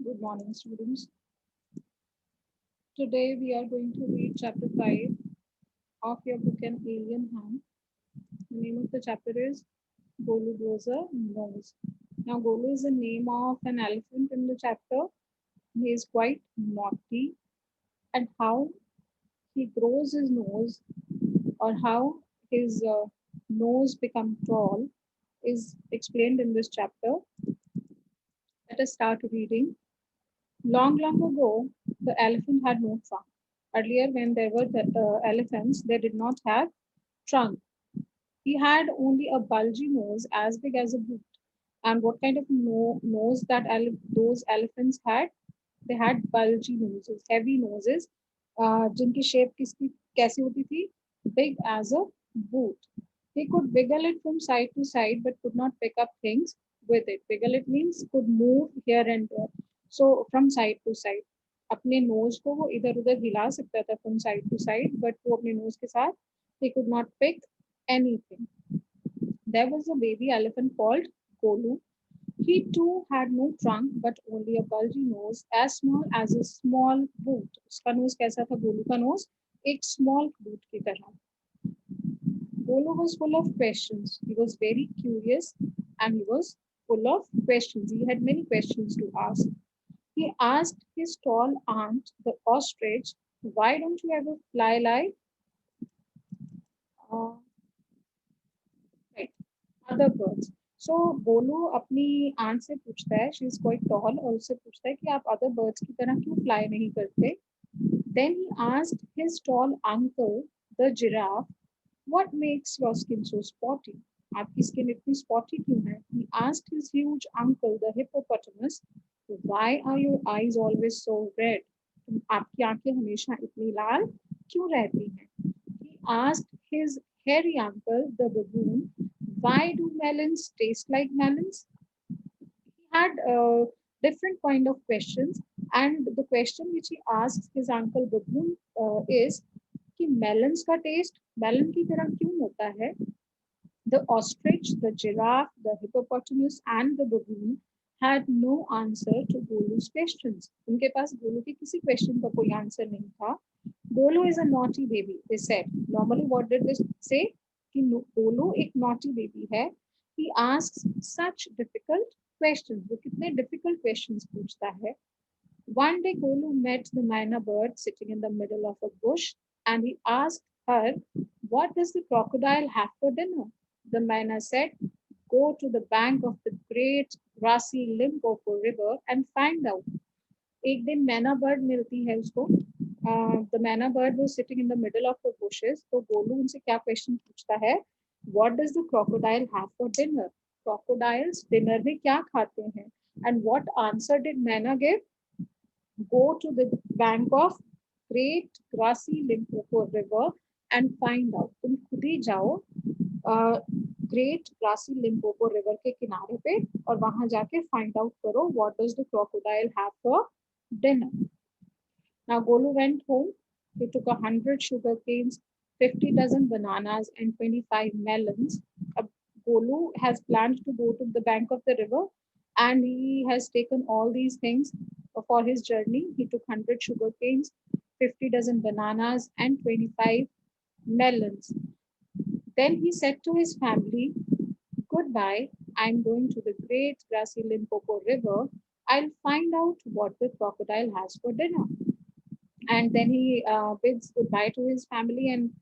Good morning, students. Today we are going to read chapter 5 of your book An Alien Hand. The name of the chapter is Golu Grows a Nose. Now, Golu is the name of an elephant in the chapter. He is quite naughty, and how he grows his nose or how his nose become tall is explained in this chapter. Let us start reading. Long, long ago, the elephant had no trunk. Earlier, when there were elephants, they did not have trunk. He had only a bulgy nose as big as a boot. And what kind of nose that those elephants had? They had bulgy noses, heavy noses, जिनकी shape किसकी कैसी होती थी? Big as a boot. He could wiggle it from side to side, but could not pick up things with it. Wiggle it means could move here and there. So from side to side. अपने nose को वो इधर उधर हिला सकता था from side to side, but वो अपने nose के साथ he could not pick anything. There was a baby elephant called Golu. He too had no trunk but only a bulgy nose as small as a small boot. उसका nose कैसा था? गोलू का nose एक small boot की तरह. Golu was full of questions. He was very curious and he was full of questions. He had many questions to ask. He asked his tall aunt, the ostrich, why don't you ever fly like uh, right, other birds? So Golu अपनी aunt से पूछता है, she is quite toll, और उससे पूछता है कि आप अदर बर्ड्स की तरह क्यों फ्लाई नहीं करते. Then he asked his tall uncle, the giraffe, what makes your skin so spotty? आपकी स्किन इतनी spotty क्यों है? He asked his huge uncle, the hippopotamus, why are your eyes always so red? आपकी आंखें हमेशा इतनी लाल क्यों रहती हैं? He asked his hairy uncle, the baboon, why do melons taste like melons? He had different kind of questions, and the question which he asks his uncle baboon is कि melons का taste melon की तरह क्यों होता है? The ostrich, the giraffe, the hippopotamus, and the baboon had no answer to Golu's questions. उनके पास गोलू के किसी क्वेश्चन का कोई आंसर नहीं था. Golu is a naughty baby, they said. Normally, what did they say? कि Golu एक naughty baby है. He asks such difficult questions. वो कितने difficult questions पूछता है. One day, Golu met the myna bird sitting in the middle of a bush, and he asked her, "What does the crocodile have for dinner?" The myna said, "Go to the bank of the great grassy Limpopo River and find out." एक दिन मैना bird मिलती है उसको. The मैना bird was sitting in the middle of the bushes. तो गोलू उनसे क्या क्वेश्चन पूछता है? What does the crocodile have for dinner? Crocodiles dinner में क्या खाते हैं? एंड व्हाट आंसर डिड मैना give? Go to the bank of great grassy Limpopo river and find out. तुम खुद ही जाओ ग्रेट ग्रासी लिम्पोपो रिवर के किनारे पे और वहां जाके फाइंड आउट करो what does the crocodile have for dinner. Now Golu went home. He took 100 sugar canes, 50 dozen bananas, and 25 melons. Golu has planned to go to the bank of the river, and he has taken all these things for his journey. He took 100 sugar canes, 50 dozen bananas, and 25 melons. Then he said to his family, "Goodbye, I'm going to the great grassy Limpopo River. I'll find out what the crocodile has for dinner." And then he bids goodbye to his family and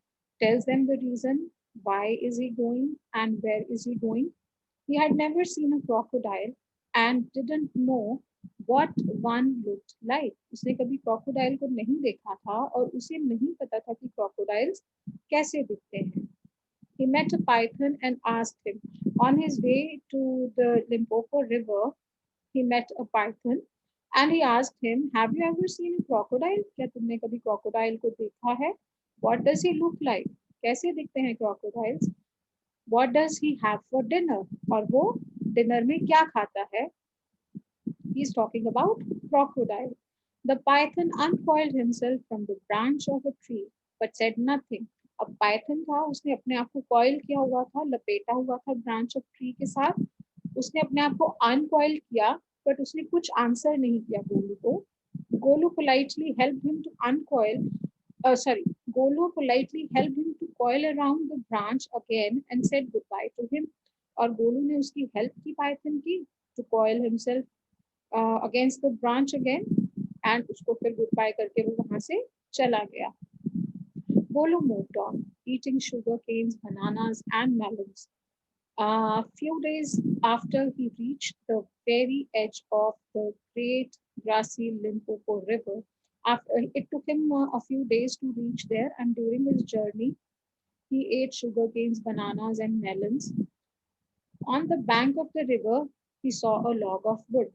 tells them the reason why is he going and where is he going. He had never seen a crocodile and didn't know what one looked like. उसने कभी crocodile को नहीं देखा था और उसे नहीं पता था कि crocodiles कैसे दिखते हैं. He met a python and asked him. On his way to the Limpopo River, he met a python and he asked him, "Have you ever seen a crocodile? क्या तुमने कभी crocodile को देखा है? What does he look like? कैसे दिखते हैं crocodiles? What does he have for dinner?" और वो dinner में क्या खाता है? He's talking about crocodile. The python uncoiled himself from the branch of a tree but said nothing. अब पाइथन था, उसने अपने आप को कॉइल किया हुआ था, लपेटा हुआ था ब्रांच ऑफ ट्री के साथ. उसने अपने आप को अनकॉइल किया बट उसने कुछ आंसर नहीं किया गोलू को. Golu politely help him to uncoil sorry, Golu politely helped him to coil around the branch again and said goodbye to him. और गोलू ने उसकी हेल्प की पाइथन की to coil himself against the branch again and उसको फिर good bye करके वो वहां से चला गया. Golu moved on, eating sugar canes, bananas, and melons. A few days after he reached the very edge of the great grassy Limpopo River, it took him a few days to reach there, and during his journey, he ate sugar canes, bananas, and melons. On the bank of the river, he saw a log of wood.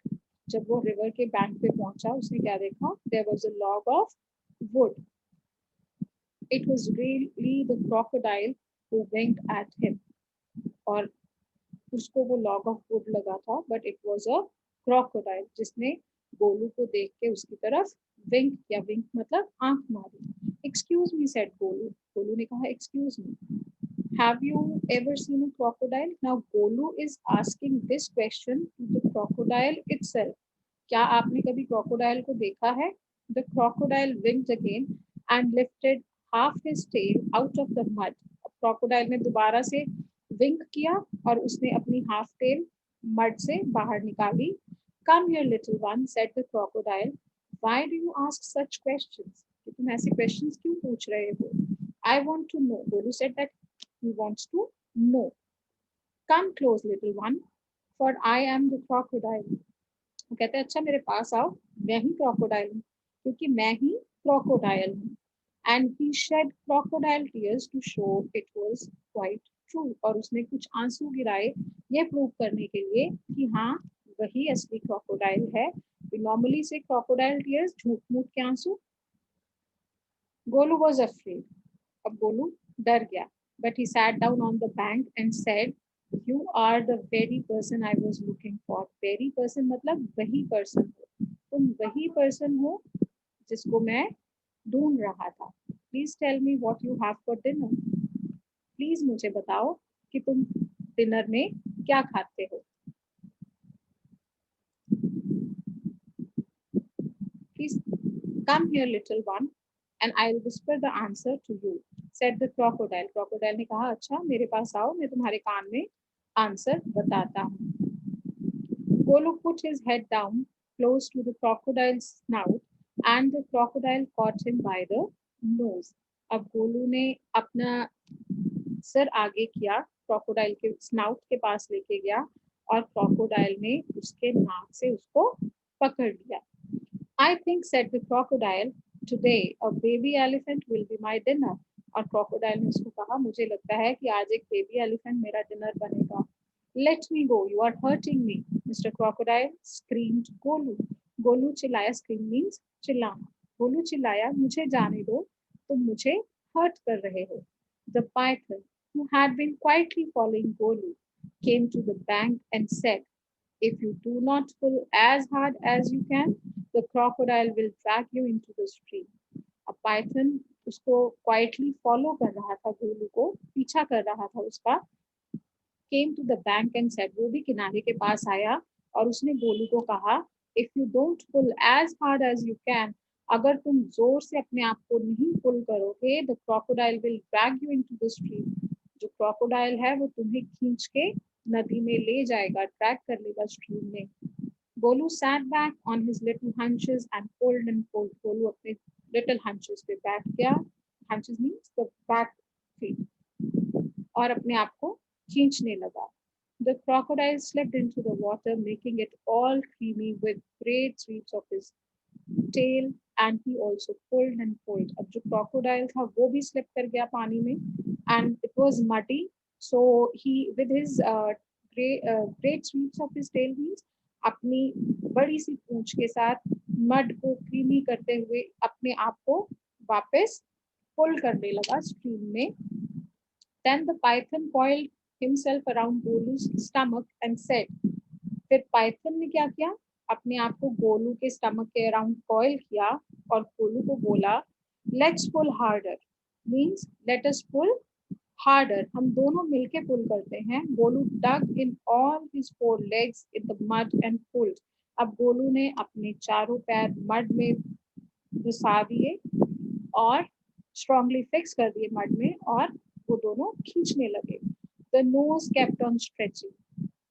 जब वो river के bank पे पहुंचा उसने क्या देखा? There was a log of wood. It was really the crocodile who winked at him. और उसको वो लॉग ऑफ वुड लगा था, but it was a crocodile जिसने गोलू को देख के उसकी तरफ विंक किया. विंक मतलब आंख मारी. Excuse me said Golu. Golu ने कहा excuse me. Have you ever seen a crocodile? Now Golu is asking this question to the crocodile itself. क्या आपने कभी क्रोकोडाइल को देखा है? The crocodile winked again and lifted half his tail out of the mud. Crocodile ने दोबारा से विंक किया और उसने अपनी हाफ टेल मड से बाहर निकाली. Come here little one said the crocodile. Why do you ask such questions? तुम ऐसे क्वेश्चंस क्यों पूछ रहे हो? I want to know. Golu said that he wants to know. Come close little one for I am the crocodile. वो कहते हैं अच्छा मेरे पास आओ, मैं ही क्रोकोडाइल हूँ क्योंकि मैं ही क्रोकोडाइल हूँ. And he shed crocodile tears to show it was quite true. और उसने कुछ आंसू गिराए ये प्रूव करने के लिए कि हाँ वही असली क्रोकोडाइल है. नॉर्मली से क्रोकोडाइल टीयर्स झूठ मूठ के आंसू. Golu was afraid. अब गोलू डर गया. But he sat down on the bank and said you are the very person I was looking for. Very person मतलब वही पर्सन हो. तुम वही पर्सन हो जिसको मैं ढूंढ रहा था. Please tell me what you have for dinner. Please मुझे बताओ कि तुम डिनर में क्या खाते हो. Please come here little one and I will whisper the answer to you said the crocodile. Crocodile ने कहा अच्छा मेरे पास आओ मैं तुम्हारे कान में आंसर बताता हूँ. Golu put his head down close to the crocodile's snout and the crocodile caught him by the nose. अब गोलू ने अपना सर आगे किया, क्रोकोडाइल के स्नाउट के पास लेके गया और क्रोकोडाइल ने उसके नाक से उसको पकड़ लिया. I think said the crocodile, today a baby elephant will be my dinner. और क्रोकोडाइल ने उसको कहा मुझे लगता है कि आज एक बेबी एलिफेंट मेरा डिनर बनेगा. Let me go, you are hurting me, Mr. Crocodile screamed Golu. Golu चिल्लाया. scream means चिल्लाना. गोलू चिल्लाया मुझे जाने दो, तुम मुझे हर्ट कर रहे हो. The python, who had been quietly following Golu, came to the bank and said, if you do not pull as hard as you can, the crocodile will drag you into the stream. अब Python उसको quietly follow कर रहा था, गोलू को पीछा कर रहा था उसका. came to the bank and said, वो भी किनारे के पास आया और उसने गोलू को कहा if you don't pull as hard as you can, अगर तुम जोर से अपने आप को नहीं पुल करोगे, the crocodile will drag you into the stream. जो क्रोकोडाइल है वो तुम्हें खींच के नदी में ले जाएगा, ड्रैग कर लेगा स्ट्रीम में. Golu sat back on his little hunches and pulled and pulled. Golu अपने little hunches पे बैठ गया. hunches means the back feet. और अपने आप को खींचने लगा. The crocodile slipped into the water, making it all creamy with great sweeps of his tail, and he also pulled and pulled. अब जो crocodile था वो भी slip कर गया पानी में, and it was muddy, so he with his great sweeps of his tail means अपनी बड़ी सी पूंछ के साथ मड को क्रीमी करते हुए अपने आप को वापस पुल करने लगा स्ट्रीम में. Then the python coiled himself around Golu's stomach and said, फिर पाइथन ने क्या किया? अपने आप को गोलू के स्टमक के अराउंड कॉइल किया और गोलू को बोला let's pull harder. Means let us pull harder. हम दोनों मिलके पुल करते हैं. Golu dug in all his four legs in the mud and pulled. अब गोलू ने अपने चारों पैर मड में घुसा दिए और स्ट्रांगली फिक्स कर दिए मड में, और वो दोनों खींचने लगे. The nose kept on stretching,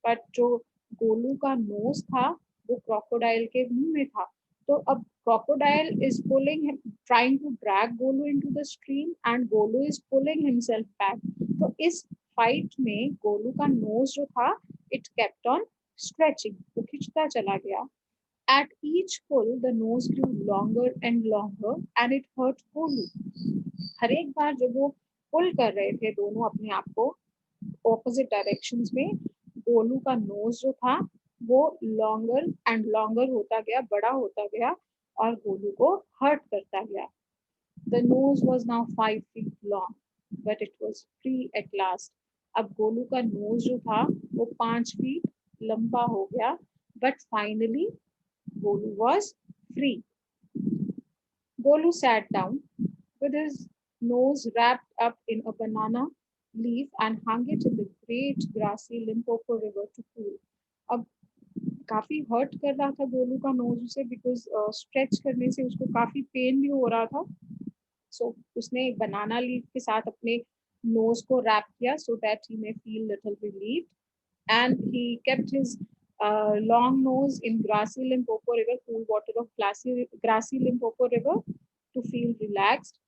but जो गोलू का नोज था वो क्रोकोडाइल के मुंह में था. तो अब crocodile is pulling him, trying to drag Golu into the stream, and Golu is pulling himself back. तो इस फाइट में गोलू का नोज जो था, इट केप्ट ऑन स्ट्रेचिंग, वो खिंचता चला गया. At each pull, the nose grew longer and longer, and it hurt Golu. हर एक बार जब वो पुल कर रहे थे दोनों अपने आप को ऑपोजिट डायरेक्शंस में, गोलू का नोज जो था वो लॉन्गर एंड लॉन्गर होता गया, बड़ा होता गया, और गोलू को हर्ट करता गया. The nose was now 5 feet long, but it was free at last. अब गोलू का नोज जो था वो 5 फीट लंबा हो गया, but finally Golu was free. Golu sat down with his nose wrapped up in a banana leaf and hung it in the great grassy Limpopo river to cool. अब काफी हर्ट कर रहा था गोलू का नोज उसे, बिकॉज स्ट्रेच करने से उसको काफी पेन भी हो रहा था. सो उसने बनाना लीफ के साथ अपने नोज को रैप किया so that he may feel little relieved, and he kept his long nose in grassy Limpopo River, cool water of grassy Limpopo River, to feel relaxed.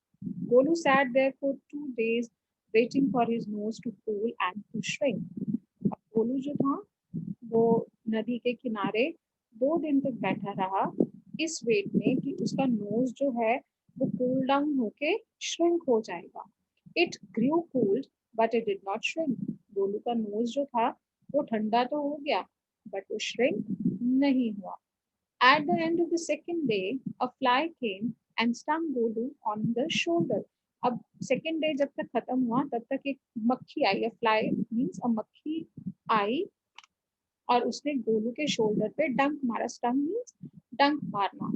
Golu sat there for 2 days waiting for his nose to cool and to shrink. अब गोलू जो था वो नदी के किनारे 2 दिन तक बैठा रहा, इस वेट में कि उसका नोज जो है वो कूल डाउन होके श्रिंक हो जाएगा. It grew cooled but it did not shrink. Golu का नोज जो था वो ठंडा तो हो गया, बट वो श्रिंक नहीं हुआ. At the end of the second day, a fly came and stung Golu on the shoulder. अब सेकेंड डे जब तक खत्म हुआ तब तक एक मक्खी आई. फ्लाई मीन्स अ मक्खी आई और उसने गोलू के शोल्डर पे डंक मारा. स्टंग मीन्स डंक मारना.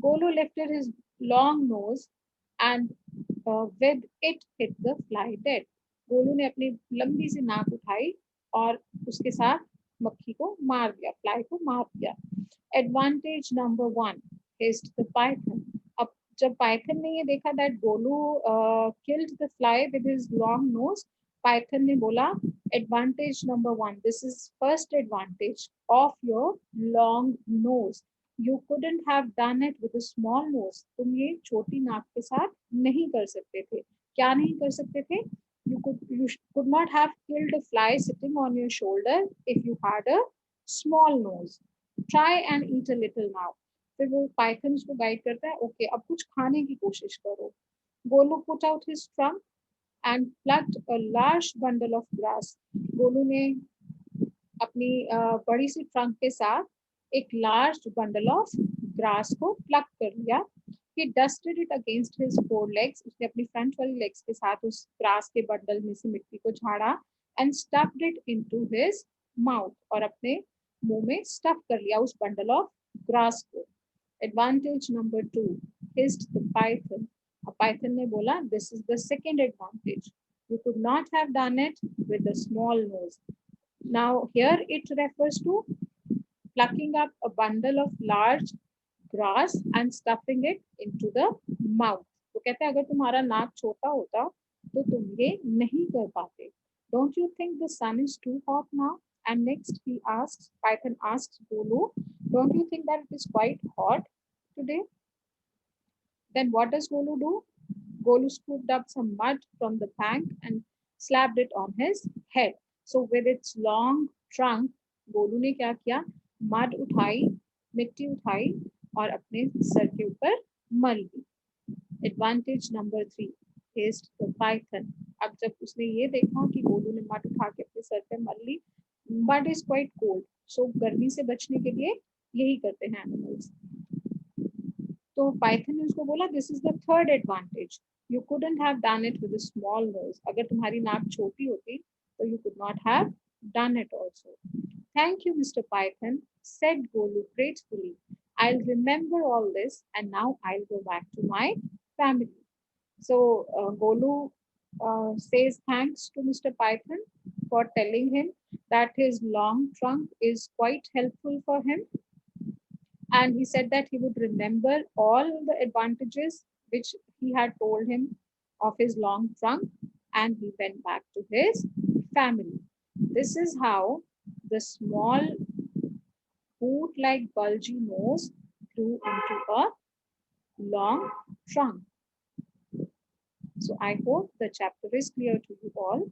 Golu lifted his long nose and with it hit the fly dead. Golu ने अपनी लंबी सी नाक उठाई और उसके साथ मक्खी को मार दिया, फ्लाई को मार दिया. Advantage number 1, hissed the python. अब जब पाइथन ने ये देखा that Golu killed the fly with his long nose, Python ने बोला advantage number 1, this is first advantage of your long nose. You couldn't have done it with a small nose. तुम ये छोटी नाक के साथ नहीं कर सकते थे. क्या नहीं कर सकते थे? You could not have killed a fly sitting on your shoulder if you had a small nose. Try and eat a little now. फिर वो पाइथन को गाइड करता है, ओके अब कुछ खाने की कोशिश करो. Golu put out his trunk and plucked a large bundle of grass. Golu ने अपनी बड़ी सी ट्रंक के साथ एक लार्ज बंडल ऑफ ग्रास को प्लक कर लिया. He dusted it against his forelegs. उसने अपनी फ्रंट वाली लेग्स के साथ उस ग्रास के बंडल में से मिट्टी को झाड़ा and stuffed it into his mouth. और अपने मुंह में स्टफ कर लिया उस बंडल ऑफ ग्रास को. Advantage number 2, hissed the python. अब पाइथन ने बोला, this is the second advantage. You could not have done it with a small nose. Now here it refers to plucking up a bundle of large grass and stuffing it into the mouth. तो कहते हैं अगर तुम्हारा नाक छोटा होता तो तुम ये नहीं कर पाते. Don't you think the sun is too hot now? And next he asks, Python asks Golu, don't you think that it is quite hot today? Then what does Golu do? Golu scooped up some mud from the bank and slapped it on his head. So with its long trunk, Golu ने क्या किया? Mud उठाई, मिट्टी उठाई और अपने sir के ऊपर मल दी. Advantage number 3, hissed the python. अब जब उसने ये देखा कि गोलू ने मड उठा के अपने सर पे मल ली, मड इज क्वाइट कोल्ड, सो गर्मी से बचने के लिए यही करते हैं एनिमल्स. तो पाइथन ने उसको बोला, this is the third advantage. You couldn't have done it with a small nose. अगर तुम्हारी नाक छोटी होती तो you could not have done it also. Thank you, Mr. Python, said Golu gratefully. I'll remember all this and now I'll go back to my family. So Golu says thanks to Mr. Python for telling him that his long trunk is quite helpful for him. And he said that he would remember all the advantages which he had told him of his long trunk, and he went back to his family. This is how the small boot like bulgy nose grew into a long trunk. So I hope the chapter is clear to you all.